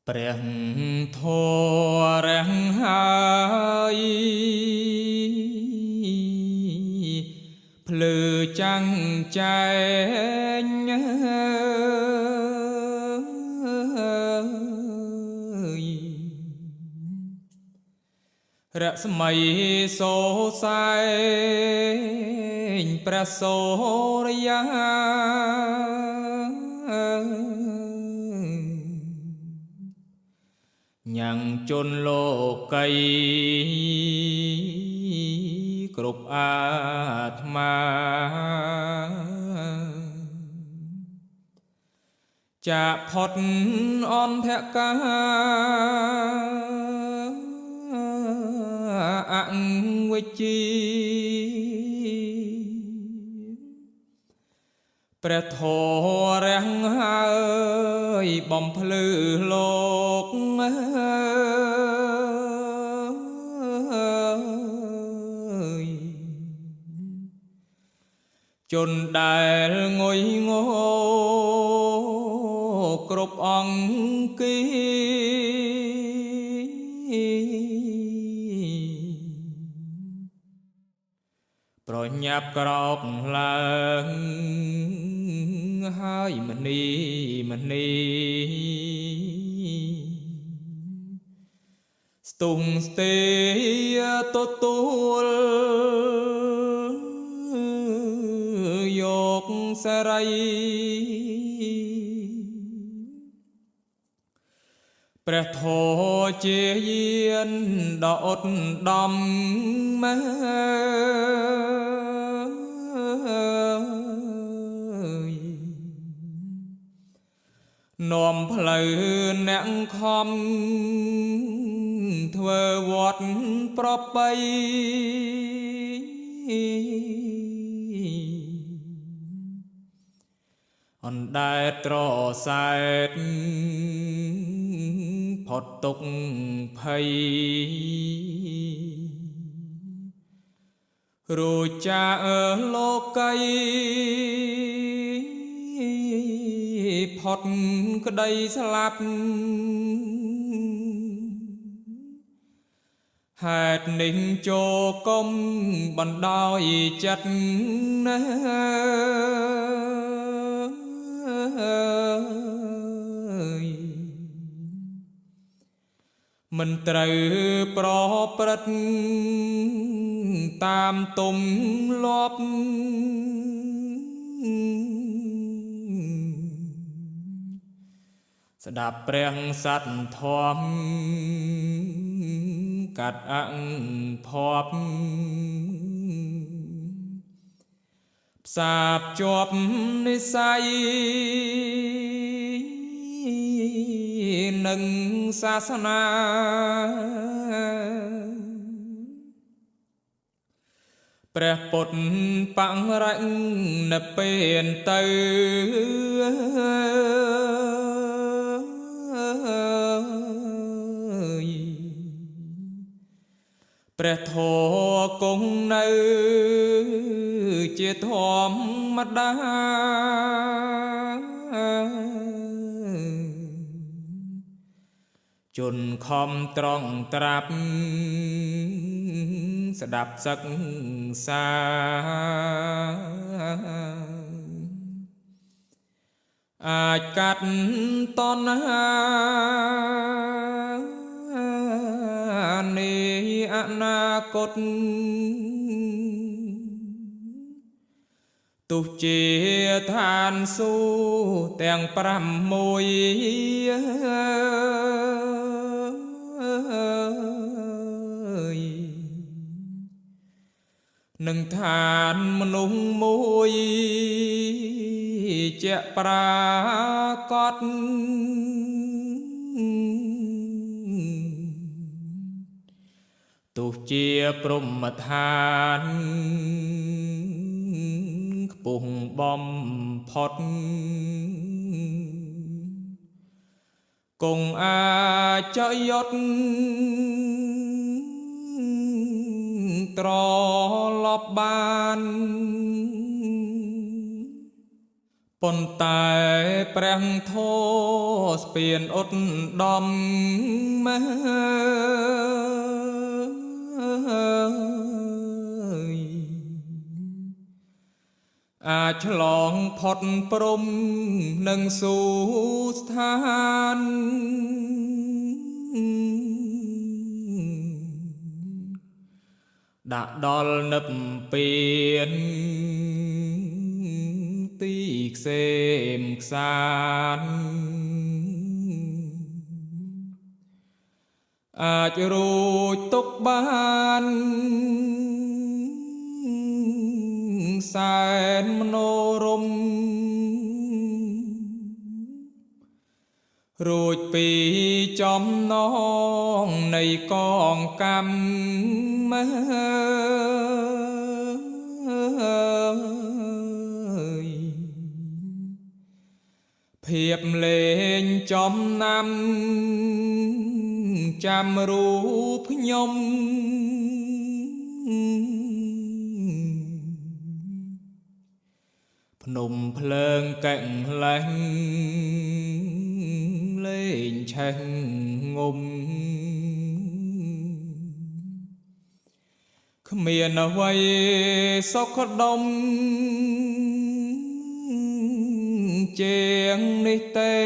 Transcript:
ព្រះធម៌រះហើយភ្លឺចាំងចែងរស្មីសូសែងព្រះសូរយាញ៉ាំងជន់លោកីគ្រប់អាត្មាចាផុតអន្តកាអវិជ្ជាព្រះធម៌រះហើយបំភ្លឺលោកជនដែលងុយងោគ្រប់អង្គីប្រញាប់ក្រោកឡើងហើយមនីស្ទុំស្ទេទទួលយកសេរីព្រះធម៌ជាយានដ៏ឧត្តមនាំផ្លូវអ្នកខំធ្វើវត្តប្របីអណ្ដែតត្រសែតផុតទុក្ខភ័យរួចចាលោកីផុតក្តីស្លាប់ហេតុនេះចូលកុំបណ្ដោយចិត្តមិនត្រូវប្រព្រឹត្តតាមទំលាប់ស្ដាប់ព្រះសត្យធម៌កាត់អភ័ព្វផ្សារភ្ជាប់និស្ស័យនិងសាសនាព្រះពុទ្ធបង្រញ្ញនៅពេលទៅព្រះធម៌គង់នៅជាធម្មតាជនខំត្រង់ត្រាប់ស្ដាប់សិក្សាអាចកាត់តណ្ហានៃអនាគតទោះជាឋានសួគ៌ទាំង6នឹងឋានមនុស្សមួយជាប្រាកដទោះជាព្រហ្មឋានខ្ពស់បំផុតគង់អាចយុទ្ធត្រឡប់បាន ប៉ុន្តែព្រះធម៌ស្ពានអត់ដំមកអាចឆ្លងផុតព្រំនឹងសុស្ថានដាក់ដល់និព្វានទីខ្សេមខ្សានអាចរួចទុកបានសែនមនោរម្យរួចពីចំណងនៃកងកម្មភាពលេងចំណាំចាំរូបខ្ញុំភ្នំភ្លើងកែងលែងលេងឆេះងំគ្មានអ្វីសុខដុមជាងនេះទេ